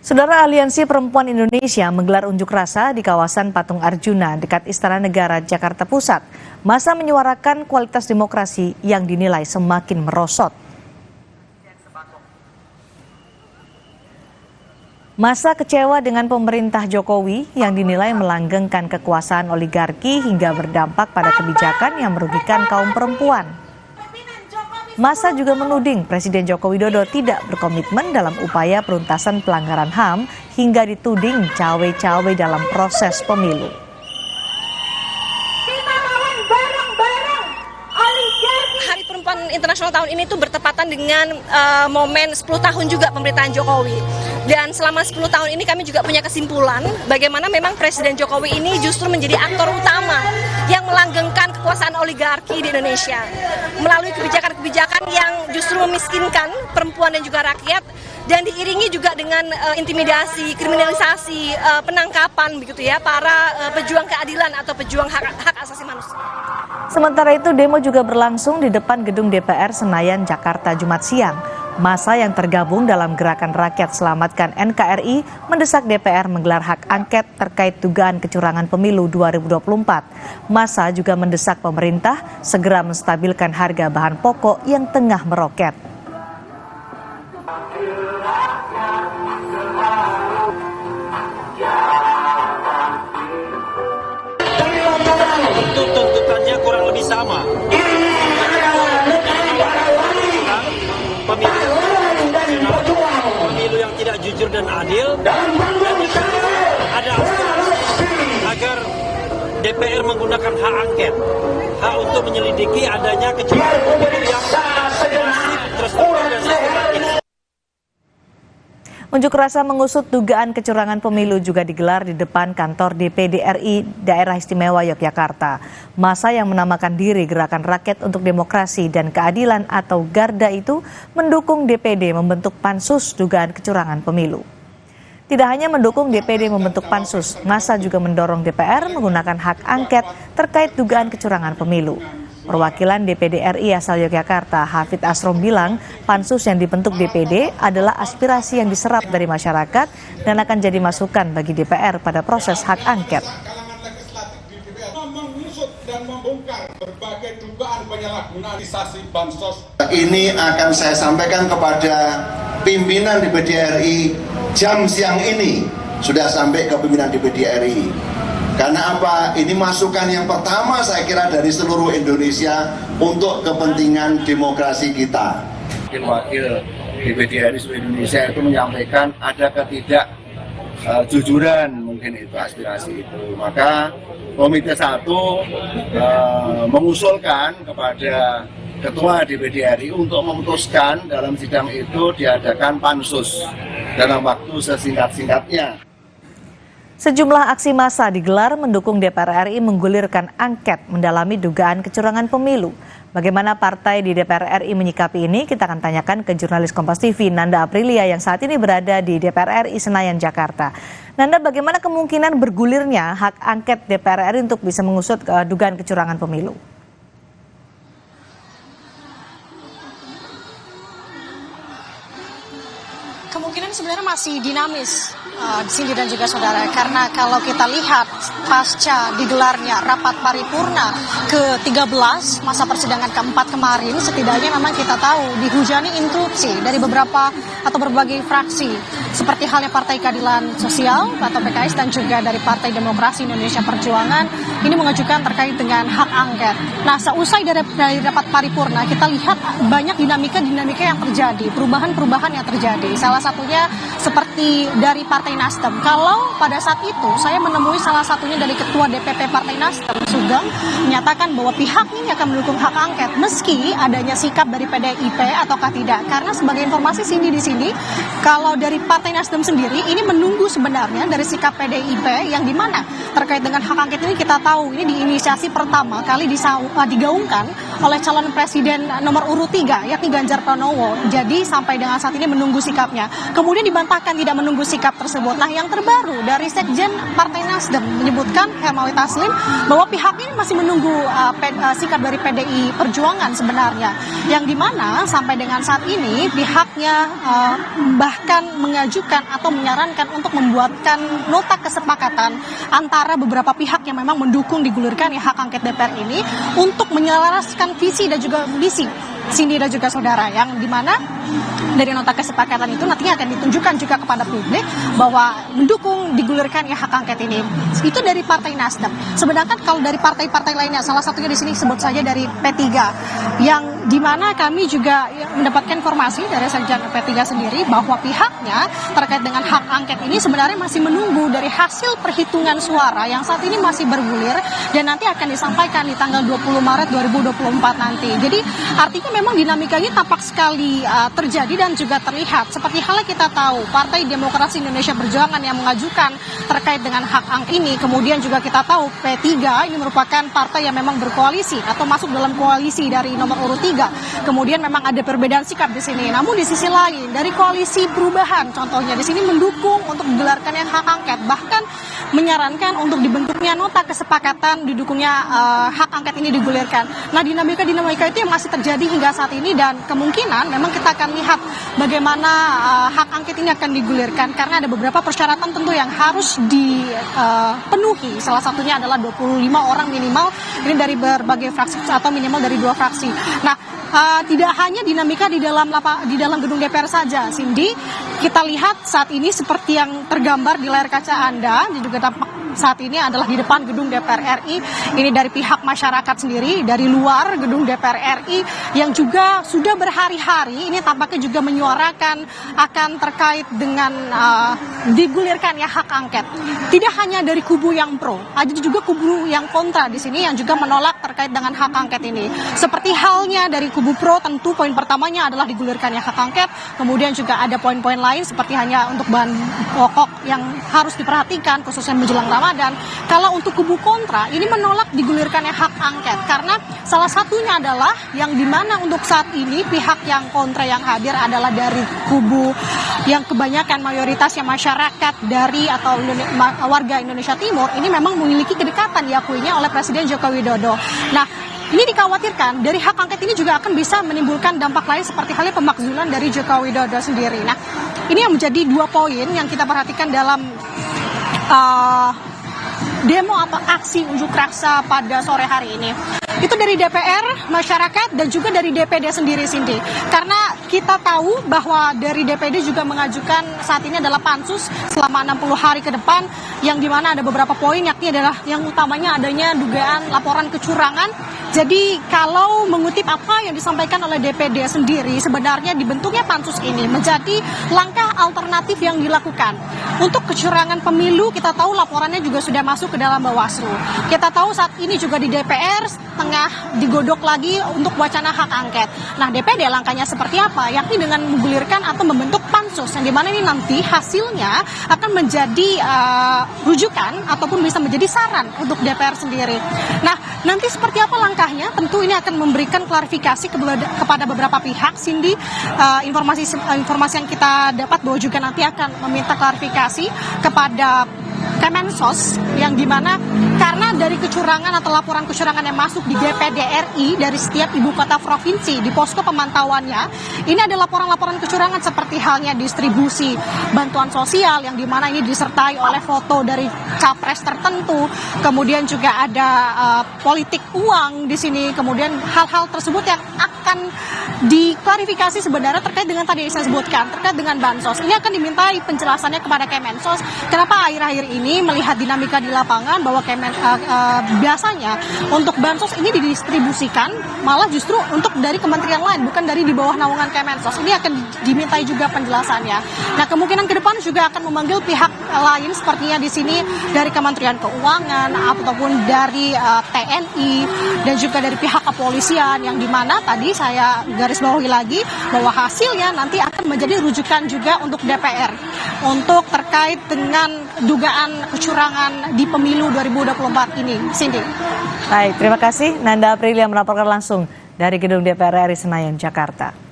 Saudara, Aliansi Perempuan Indonesia menggelar unjuk rasa di kawasan Patung Arjuna dekat Istana Negara, Jakarta Pusat. Massa menyuarakan kualitas demokrasi yang dinilai semakin merosot. Massa kecewa dengan pemerintah Jokowi yang dinilai melanggengkan kekuasaan oligarki hingga berdampak pada kebijakan yang merugikan kaum perempuan. Massa juga menuding Presiden Joko Widodo tidak berkomitmen dalam upaya peruntasan pelanggaran HAM hingga dituding cawe-cawe dalam proses pemilu. Hari Perempuan Internasional tahun ini tuh bertepatan dengan momen 10 tahun juga pemerintahan Jokowi. Dan selama 10 tahun ini kami juga punya kesimpulan bagaimana memang Presiden Jokowi ini justru menjadi aktor utama yang melanggengkan kekuasaan oligarki di Indonesia. Melalui kebijakan-kebijakan yang justru memiskinkan perempuan dan juga rakyat, dan diiringi juga dengan intimidasi, kriminalisasi, penangkapan begitu ya para pejuang keadilan atau pejuang hak asasi manusia. Sementara itu, demo juga berlangsung di depan gedung DPR Senayan, Jakarta, Jumat siang. Massa yang tergabung dalam Gerakan Rakyat Selamatkan NKRI mendesak DPR menggelar hak angket terkait dugaan kecurangan pemilu 2024. Massa juga mendesak pemerintah segera menstabilkan harga bahan pokok yang tengah meroket. Tentu tuntutannya kurang lebih sama. Pemilu yang tidak jujur dan adil, dan ada aspirasi agar DPR menggunakan hak angket, hak untuk menyelidiki adanya kecurangan pemilu yang masif, terstruktur dan sistematis. Unjuk rasa mengusut dugaan kecurangan pemilu juga digelar di depan kantor DPD RI Daerah Istimewa Yogyakarta. Massa yang menamakan diri Gerakan Rakyat untuk Demokrasi dan Keadilan atau Garda itu mendukung DPD membentuk pansus dugaan kecurangan pemilu. Tidak hanya mendukung DPD membentuk pansus, Massa juga mendorong DPR menggunakan hak angket terkait dugaan kecurangan pemilu. Perwakilan DPD RI asal Yogyakarta, Hafid Asrom bilang, pansus yang dibentuk DPD adalah aspirasi yang diserap dari masyarakat dan akan jadi masukan bagi DPR pada proses hak angket. Mengusut dan membongkar berbagai dugaan penyalahgunaan bansos. Ini akan saya sampaikan kepada pimpinan DPD RI jam siang ini, sudah sampai ke pimpinan DPD RI. Karena apa? Ini masukan yang pertama saya kira dari seluruh Indonesia untuk kepentingan demokrasi kita. Wakil DPD RI seluruh Indonesia itu menyampaikan ada ketidakjujuran, mungkin itu aspirasi itu. Maka Komite 1 mengusulkan kepada Ketua DPD RI untuk memutuskan dalam sidang itu diadakan pansus dalam waktu sesingkat-singkatnya. Sejumlah aksi massa digelar mendukung DPR RI menggulirkan angket mendalami dugaan kecurangan pemilu. Bagaimana partai di DPR RI menyikapi ini? Kita akan tanyakan ke jurnalis Kompas TV Nanda Aprilia yang saat ini berada di DPR RI Senayan, Jakarta. Nanda, bagaimana kemungkinan bergulirnya hak angket DPR RI untuk bisa mengusut dugaan kecurangan pemilu? Kemungkinan sebenarnya masih dinamis di sini dan juga saudara, karena kalau kita lihat pasca digelarnya rapat paripurna ke-13 masa persidangan keempat kemarin, setidaknya memang kita tahu dihujani instruksi dari beberapa atau berbagai fraksi seperti halnya Partai Keadilan Sosial atau PKS dan juga dari Partai Demokrasi Indonesia Perjuangan ini mengajukan terkait dengan hak angket. Nah, seusai dari rapat paripurna kita lihat banyak dinamika yang terjadi, perubahan yang terjadi. Salah satunya seperti dari Partai Nasdem. Kalau pada saat itu saya menemui salah satunya dari Ketua DPP Partai Nasdem, Sugeng, menyatakan bahwa pihaknya ini akan mendukung hak angket meski adanya sikap dari PDIP ataukah tidak. Karena sebagai informasi di sini, kalau dari Partai Nasdem sendiri ini menunggu sebenarnya dari sikap PDIP yang dimana terkait dengan hak angket ini kita tahu ini diinisiasi pertama kali digaungkan oleh calon presiden nomor urut 3 yakni Ganjar Pranowo. Jadi sampai dengan saat ini menunggu sikapnya. Kemudian dibantahkan tidak menunggu sikap tersebut. Nah, yang terbaru dari Sekjen Partai Nasdem menyebutkan Hermawi Taslim bahwa pihaknya masih menunggu sikap dari PDI Perjuangan sebenarnya. Yang dimana sampai dengan saat ini pihaknya bahkan mengajukan mengajukan atau menyarankan untuk membuatkan nota kesepakatan antara beberapa pihak yang memang mendukung digulirkan hak angket DPR ini untuk menyelaraskan visi dan juga misi Cindy dan juga saudara, yang dimana dari nota kesepakatan itu nantinya akan ditunjukkan juga kepada publik bahwa mendukung digulirkan hak angket ini. Itu dari Partai Nasdem. Sedangkan kalau dari partai-partai lainnya, salah satunya di sini sebut saja dari P3, yang dimana kami juga mendapatkan informasi dari sekjen P3 sendiri bahwa pihaknya terkait dengan hak angket ini sebenarnya masih menunggu dari hasil perhitungan suara yang saat ini masih bergulir dan nanti akan disampaikan di tanggal 20 Maret 2024 nanti. Jadi artinya memang dinamikanya tampak sekali terjadi dan juga terlihat. Seperti halnya kita tahu Partai Demokrasi Indonesia Perjuangan yang mengajukan terkait dengan hak angket ini, kemudian juga kita tahu P3 ini merupakan partai yang memang berkoalisi atau masuk dalam koalisi dari nomor urut 3. Kemudian memang ada perbedaan sikap di sini. Namun di sisi lain dari koalisi perubahan contohnya di sini mendukung untuk digelarkannya hak angket, bahkan menyarankan untuk dibentuknya nota kesepakatan didukungnya hak angket ini digulirkan. Nah, dinamika itu yang masih terjadi hingga saat ini dan kemungkinan memang kita akan lihat bagaimana hak angket ini akan digulirkan karena ada beberapa persyaratan tentu yang harus dipenuhi. Salah satunya adalah 25 orang minimal ini dari berbagai fraksi atau minimal dari 2 fraksi. Nah, tidak hanya dinamika di dalam gedung DPR saja, Cindy. Kita lihat saat ini seperti yang tergambar di layar kaca Anda, dan juga tampak saat ini adalah di depan gedung DPR RI. Ini dari pihak masyarakat sendiri, dari luar gedung DPR RI yang juga sudah berhari-hari ini tampaknya juga menyuarakan akan terkait dengan digulirkannya hak angket. Tidak hanya dari kubu yang pro, ada juga kubu yang kontra di sini yang juga menolak terkait dengan hak angket ini. Seperti halnya dari kubu pro, tentu poin pertamanya adalah digulirkannya hak angket. Kemudian juga ada poin-poin lain seperti hanya untuk bahan pokok yang harus diperhatikan khususnya menjelang Ramadan. Kalau untuk kubu kontra ini menolak digulirkannya hak angket karena salah satunya adalah yang dimana untuk saat ini pihak yang kontra yang hadir adalah dari kubu yang kebanyakan mayoritasnya masyarakat dari atau warga Indonesia Timur ini memang memiliki kedekatan diakuinya oleh Presiden Joko Widodo. Nah, ini dikhawatirkan dari hak angket ini juga akan bisa menimbulkan dampak lain seperti halnya pemakzulan dari Joko Widodo sendiri. Nah, ini yang menjadi 2 poin yang kita perhatikan dalam demo atau aksi unjuk rasa pada sore hari ini. Itu dari DPR, masyarakat, dan juga dari DPD sendiri, Cindy. Karena kita tahu bahwa dari DPD juga mengajukan saat ini adalah pansus selama 60 hari ke depan, yang dimana ada beberapa poin, yakni adalah yang utamanya adanya dugaan laporan kecurangan. Jadi kalau mengutip apa yang disampaikan oleh DPD sendiri, sebenarnya dibentuknya pansus ini menjadi langkah alternatif yang dilakukan. Untuk kecurangan pemilu, kita tahu laporannya juga sudah masuk ke dalam Bawaslu. Kita tahu saat ini juga di DPR tengah digodok lagi untuk wacana hak angket. Nah, DPD langkahnya seperti apa? Yakni dengan menggulirkan atau membentuk pansus, yang dimana ini nanti hasilnya akan menjadi rujukan ataupun bisa menjadi saran untuk DPR sendiri. Nah, nanti seperti apa langkahnya? Tentu ini akan memberikan klarifikasi kepada beberapa pihak. Cindy, informasi yang kita dapat bahwa juga nanti akan meminta klarifikasi kepada Kemensos, yang dimana karena dari kecurangan atau laporan kecurangan yang masuk di DPD RI dari setiap ibu kota provinsi di posko pemantauannya, ini ada laporan-laporan kecurangan seperti halnya distribusi bantuan sosial yang dimana ini disertai oleh foto dari capres tertentu, kemudian juga ada politik uang di sini, kemudian hal-hal tersebut yang akan diklarifikasi sebenarnya terkait dengan tadi yang saya sebutkan, terkait dengan bansos. Ini akan dimintai penjelasannya kepada Kemensos. Kenapa akhir-akhir ini melihat dinamika di lapangan bahwa biasanya untuk bansos ini didistribusikan malah justru untuk dari kementerian lain, bukan dari di bawah naungan Kemensos. Ini akan dimintai juga penjelasannya. Nah, kemungkinan ke depan juga akan memanggil pihak lain sepertinya di sini dari Kementerian Keuangan ataupun dari TNI dan juga dari pihak kepolisian, yang dimana tadi saya garis bawahi lagi bahwa hasilnya nanti akan menjadi rujukan juga untuk DPR untuk terkait dengan dugaan kecurangan di pemilu 2024 ini. Cindy. Baik, terima kasih Nanda Aprilia melaporkan langsung dari gedung DPR RI Senayan, Jakarta.